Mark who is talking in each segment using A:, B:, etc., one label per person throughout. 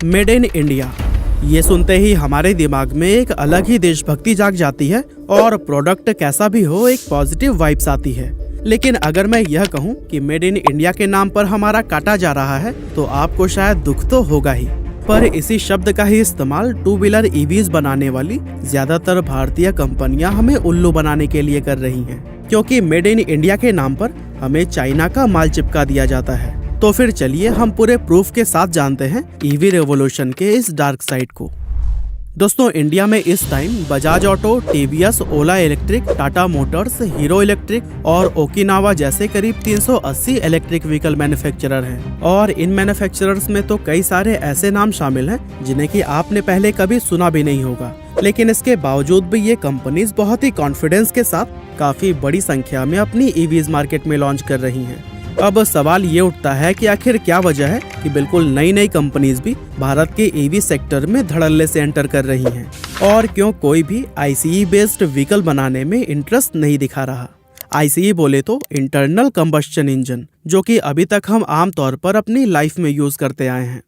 A: Made in India, ये सुनते ही हमारे दिमाग में एक अलग ही देशभक्ति जाग जाती है और प्रोडक्ट कैसा भी हो एक पॉजिटिव वाइब्स आती है। लेकिन अगर मैं यह कहूँ कि मेड इन इंडिया के नाम पर हमारा काटा जा रहा है तो आपको शायद दुख तो होगा ही। पर इसी शब्द का ही इस्तेमाल टू व्हीलर ईवीज बनाने वाली ज्यादातर भारतीय कंपनियां हमें उल्लू बनाने के लिए कर रही हैं, क्योंकि मेड इन इंडिया के नाम पर हमें चाइना का माल चिपका दिया जाता है। तो फिर चलिए हम पूरे प्रूफ के साथ जानते हैं ईवी रेवोल्यूशन के इस डार्क साइड को। दोस्तों, इंडिया में इस time Bajaj Auto, TVS, Ola Electric, Tata Motors, Hero Electric और ओकिनावा जैसे करीब 380 इलेक्ट्रिक व्हीकल मैन्युफैक्चरर हैं। और इन मैन्युफैक्चरर्स में तो कई सारे ऐसे नाम शामिल हैं जिन्हें कि आपने पहले कभी सुना भी नहीं होगा। लेकिन इसके बावजूद भी ये कंपनीज बहुत ही कॉन्फिडेंस के साथ काफी बड़ी संख्या में अपनी ईवीज मार्केट में लॉन्च कर रही हैं। अब सवाल ये उठता है कि आखिर क्या वजह है कि बिल्कुल नई कंपनीज भी भारत के ईवी सेक्टर में धड़ल्ले से एंटर कर रही हैं, और क्यों कोई भी आईसीई बेस्ड व्हीकल बनाने में इंटरेस्ट नहीं दिखा रहा। आईसीई बोले तो इंटरनल कंबस्शन इंजन, जो कि अभी तक हम आम तौर पर अपनी लाइफ में यूज करते आए हैं।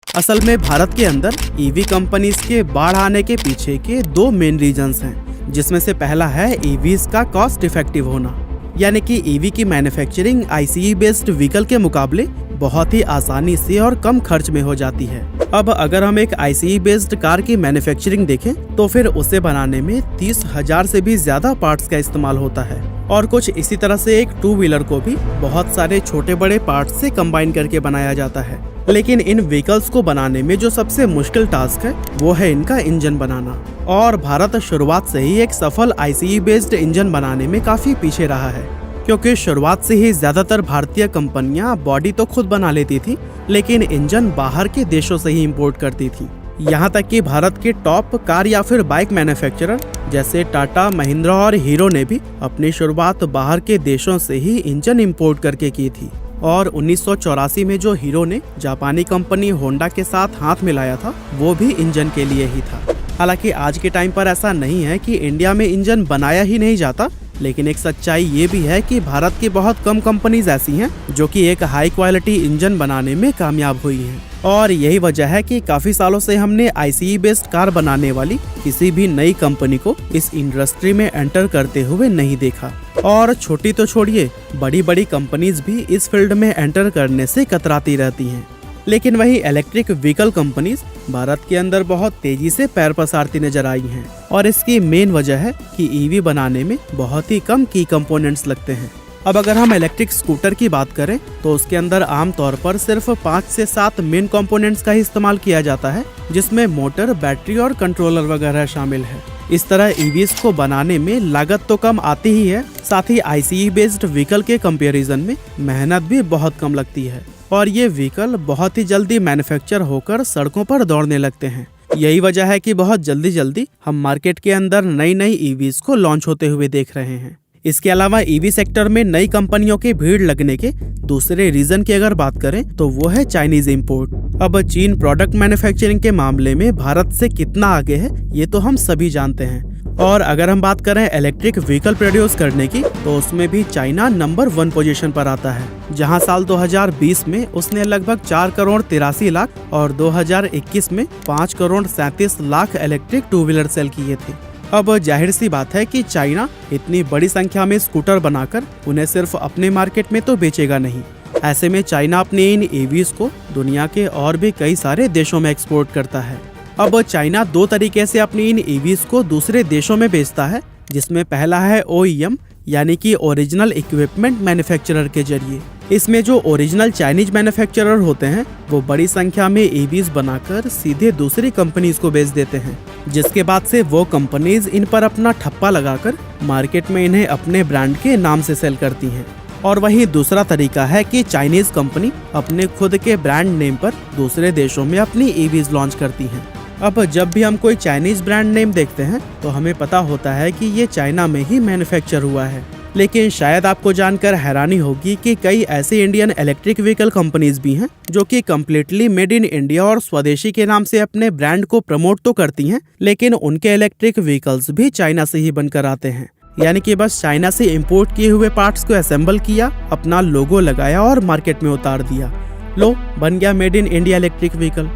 A: असल में भारत के अंदर ईवी कंपनीज के बाढ़ आने के पीछे के दो मेन रीजंस हैं, जिसमें से पहला है ईवीज का कॉस्ट इफेक्टिव होना, यानी कि ईवी की मैन्युफैक्चरिंग आईसीई बेस्ड व्हीकल के मुकाबले बहुत ही आसानी से और कम खर्च में हो जाती है। अब अगर हम एक आईसीई बेस्ड कार की मैन्युफैक्चरिंग देखें तो फिर उसे बनाने में 30,000 से भी ज्यादा पार्ट्स का इस्तेमाल होता है, और कुछ इसी तरह से एक टू व्हीलर को भी बहुत सारे छोटे बड़े पार्ट्स से कंबाइन करके बनाया जाता है। लेकिन इन व्हीकल्स को बनाने में जो सबसे मुश्किल टास्क है वो है इनका इंजन बनाना, और भारत शुरुआत से ही एक सफल आईसीई बेस्ड इंजन बनाने में काफी पीछे रहा है, क्योंकि शुरुआत से ही ज्यादातर भारतीय कंपनियां बॉडी तो खुद बना लेती थी, लेकिन इंजन बाहर के देशों से ही इंपोर्ट करती थी। यहाँ तक कि भारत के टॉप कार या फिर बाइक मैन्युफैक्चरर जैसे टाटा, महिंद्रा और हीरो ने भी अपनी शुरुआत बाहर के देशों से ही इंजन इंपोर्ट करके की थी। और 1984 में जो हीरो ने जापानी कंपनी होंडा के साथ हाथ मिलाया था वो भी इंजन के लिए ही था। हालांकि आज के टाइम पर ऐसा नहीं है कि इंडिया में इंजन बनाया ही नहीं जाता, लेकिन एक सच्चाई ये भी है कि भारत की बहुत कम कंपनीज ऐसी हैं जो कि एक हाई क्वालिटी इंजन बनाने में कामयाब हुई हैं। और यही वजह है कि काफी सालों से हमने आईसीई बेस्ड कार बनाने वाली किसी भी नई कंपनी को इस इंडस्ट्री में एंटर करते हुए नहीं देखा। और छोटी तो छोड़िए, बड़ी बड़ी कंपनीज भी इस फील्ड में एंटर करने से कतराती रहती हैं। लेकिन वही इलेक्ट्रिक व्हीकल कंपनीज भारत के अंदर बहुत तेजी से पैर पसारती नजर आई हैं, और इसकी मेन वजह है कि ईवी बनाने में बहुत ही कम की कंपोनेंट्स लगते हैं। अब अगर हम इलेक्ट्रिक स्कूटर की बात करें तो उसके अंदर आमतौर पर सिर्फ 5 से 7 मेन कंपोनेंट्स का ही इस्तेमाल किया जाता है, जिसमें मोटर, बैटरी और कंट्रोलर वगैरह शामिल है। इस तरह ईवीज को बनाने में लागत तो कम आती ही है, साथ ही आईसीई बेस्ड व्हीकल के कंपैरिजन में मेहनत भी बहुत कम लगती है, और ये व्हीकल बहुत ही जल्दी मैन्युफैक्चर होकर सड़कों पर दौड़ने लगते हैं। यही वजह है कि बहुत जल्दी हम मार्केट के अंदर नई ईवीज को लॉन्च होते हुए देख रहे हैं। इसके अलावा ईवी सेक्टर में नई कंपनियों की भीड़ लगने के दूसरे रीजन की अगर बात करें तो वो है चाइनीज इंपोर्ट। अब चीन प्रोडक्ट मैन्युफैक्चरिंग के मामले में भारत से कितना आगे है ये तो हम सभी जानते हैं। और अगर हम बात करें इलेक्ट्रिक व्हीकल प्रोड्यूस करने की तो उसमें भी चाइना नंबर 1 पोजीशन पर आता है, जहां साल 2020 में उसने लगभग 4 करोड़ 83 लाख और 2021 में 5 crore 37 lakh electric two wheeler sale किए थे। अब जाहिर सी बात है कि चाइना इतनी बड़ी संख्या में स्कूटर बनाकर उन्हें सिर्फ अपने मार्केट में तो बेचेगा नहीं। ऐसे में चाइना अपने इन ईवीज को दुनिया के और भी कई सारे देशों में एक्सपोर्ट करता है। अब चाइना 2 तरीके से अपनी इन ईवीज को दूसरे देशों में बेचता है, जिसमें पहला है OEM यानी कि ओरिजिनल इक्विपमेंट मैन्युफैक्चरर के जरिए। इसमें जो ओरिजिनल चाइनीज मैन्युफैक्चरर होते हैं वो बड़ी संख्या में ईवीज बनाकर सीधे दूसरी कंपनीज को बेच देते हैं, जिसके बाद से वो कंपनीज इन पर अपना ठप्पा लगाकर मार्केट में इन्हें अपने ब्रांड के नाम से सेल करती हैं। और वहीं दूसरा तरीका है कि चाइनीज कंपनी अपने खुद के ब्रांड नेम पर दूसरे देशों में अपनी ईवीज लॉन्च करती हैं। अब जब भी हम कोई चाइनीज ब्रांड नेम देखते हैं तो हमें पता होता है कि ये चाइना में ही मैन्युफैक्चर हुआ है। लेकिन शायद आपको जानकर हैरानी होगी कि कई ऐसी इंडियन इलेक्ट्रिक व्हीकल कंपनीज भी हैं जो कि कम्प्लीटली मेड इन इंडिया और स्वदेशी के नाम से अपने ब्रांड को प्रमोट तो करती हैं, लेकिन उनके इलेक्ट्रिक व्हीकल्स भी चाइना से ही बनकर आते हैं। यानी कि बस चाइना से इंपोर्ट किए हुए पार्ट्स को असेंबल किया, अपना लोगो लगाया और मार्केट में उतार दिया। लो, बन गया made in India electric vehicle.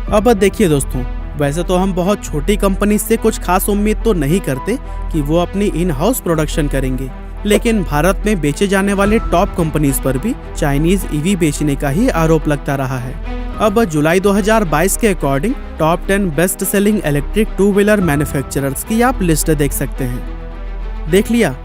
A: अब देखिए दोस्तों, वैसे तो हम बहुत छोटी कंपनी से कुछ खास उम्मीद तो नहीं करते कि वो अपनी इन हाउस प्रोडक्शन करेंगे, लेकिन भारत में बेचे जाने वाले टॉप कंपनीज पर भी चाइनीज ईवी बेचने का ही आरोप लगता रहा है। अब जुलाई 2022 के according top 10 best selling electric two wheeler manufacturers की आप लिस्ट देख सकते हैं। देख लिया।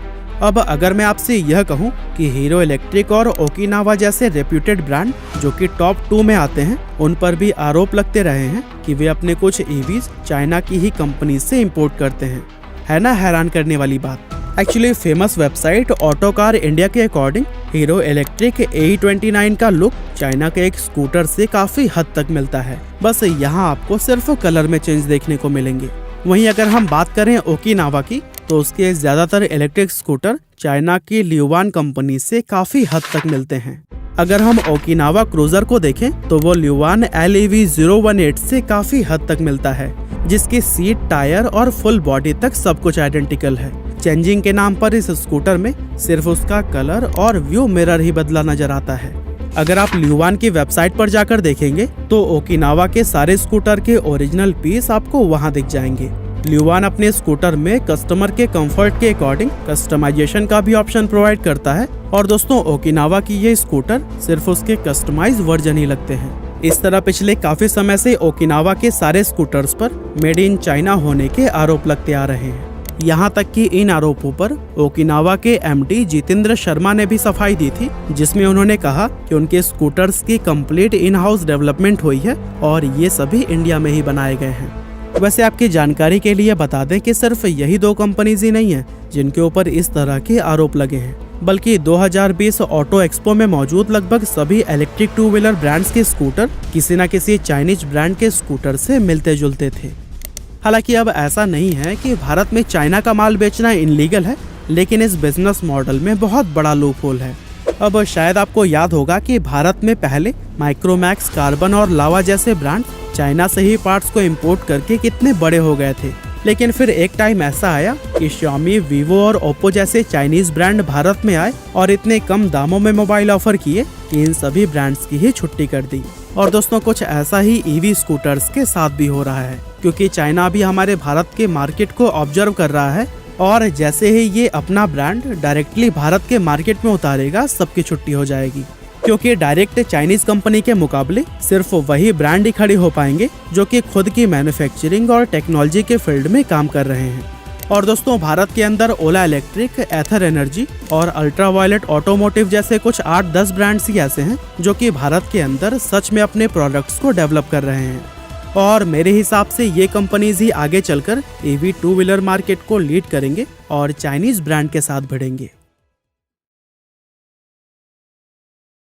A: अब अगर मैं आपसे यह कहूं कि हीरो इलेक्ट्रिक और ओकिनावा जैसे रेप्यूटेड ब्रांड जो कि टॉप 2 में आते हैं, उन पर भी आरोप लगते रहे हैं कि वे अपने कुछ ईवीज चाइना की ही कंपनी से इंपोर्ट करते हैं, है ना हैरान करने वाली बात। Actually famous website auto car India के अकॉर्डिंग हीरो इलेक्ट्रिक A29 का लुक चाइना के एक स्कूटर से काफी हद तक मिलता है, बस यहाँ आपको सिर्फ कलर में चेंज देखने को मिलेंगे। वहीं अगर हम बात करें ओकिनावा की, तो उसके ज्यादातर इलेक्ट्रिक स्कूटर चाइना की ल्यूवान कंपनी से काफी हद तक मिलते हैं। अगर हम ओकिनावा क्रूजर को देखें तो वो ल्यूवान LEV018 से काफी हद तक मिलता है, जिसकी सीट, टायर और फुल बॉडी तक सब कुछ आइडेंटिकल है। चेंजिंग के नाम पर इस स्कूटर में सिर्फ उसका कलर और व्यू मिरर ही बदला नजर आता है। अगर आप ल्यूवान की वेबसाइट पर जाकर देखेंगे तो ओकिनावा के सारे स्कूटर के ओरिजिनल पीस आपको वहां दिख जाएंगे। ल्यूवान अपने स्कूटर में कस्टमर के कंफर्ट के अकॉर्डिंग कस्टमाइजेशन का भी ऑप्शन प्रोवाइड करता है, और दोस्तों ओकिनावा की ये स्कूटर सिर्फ उसके कस्टमाइज वर्जन ही लगते हैं। इस तरह पिछले काफी समय से ओकिनावा के सारे स्कूटर्स पर मेड इन चाइना होने के आरोप लगते आ रहे हैं। यहाँ तक कि इन आरोपों पर ओकिनावा के MD जितेंद्र शर्मा ने भी सफाई दी थी, जिसमें उन्होंने कहा कि उनके स्कूटर्स की कंप्लीट इन हाउस डेवलपमेंट हुई है और ये सभी इंडिया में ही बनाए गए हैं। वैसे आपकी जानकारी के लिए बता दें कि सिर्फ यही 2 कंपनीज ही नहीं है जिनके ऊपर इस तरह के आरोप लगे हैं, बल्कि 2020 ऑटो एक्सपो में मौजूद लगभग सभी इलेक्ट्रिक टू व्हीलर ब्रांड्स के स्कूटर किसी न किसी चाइनीज ब्रांड के स्कूटर से मिलते जुलते थे। हालांकि अब ऐसा नहीं है कि भारत में चाइना का माल बेचना इनलीगल है, लेकिन इस बिजनेस मॉडल में बहुत बड़ा लूपहोल है। अब शायद आपको याद होगा कि भारत में पहले माइक्रोमैक्स, कार्बन और लावा जैसे ब्रांड चाइना से ही पार्ट्स को इंपोर्ट करके कितने बड़े हो गए थे, लेकिन फिर एक टाइम ऐसा आया कि Xiaomi, Vivo और Oppo जैसे चाइनीज ब्रांड भारत में आए और इतने कम दामों में मोबाइल ऑफर किए कि इन सभी ब्रांड्स की ही छुट्टी कर दी। और दोस्तों कुछ ऐसा ही ईवी स्कूटर्स के साथ भी हो रहा है, क्योंकि चाइना भी हमारे भारत के मार्केट को ऑब्जर्व कर रहा है, और जैसे ही ये अपना ब्रांड डायरेक्टली भारत के मार्केट में उतारेगा, सबकी छुट्टी हो जाएगी। क्योंकि डायरेक्ट चाइनीज कंपनी के मुकाबले सिर्फ वही ब्रांड ही खड़ी हो पाएंगे जो कि खुद की मैन्युफैक्चरिंग और टेक्नोलॉजी के फील्ड में काम कर रहे हैं। और दोस्तों भारत के अंदर ओला इलेक्ट्रिक, एथर एनर्जी और अल्ट्रावायलेट ऑटोमोटिव जैसे कुछ 8-10 ब्रांड्स ही ऐसे हैं जो कि भारत के अंदर सच में अपने प्रोडक्ट्स को डेवलप कर रहे हैं। और मेरे हिसाब से ये कंपनीज ही आगे चलकर EV टू व्हीलर मार्केट को लीड करेंगे और चाइनीज ब्रांड के साथ भिड़ेंगे।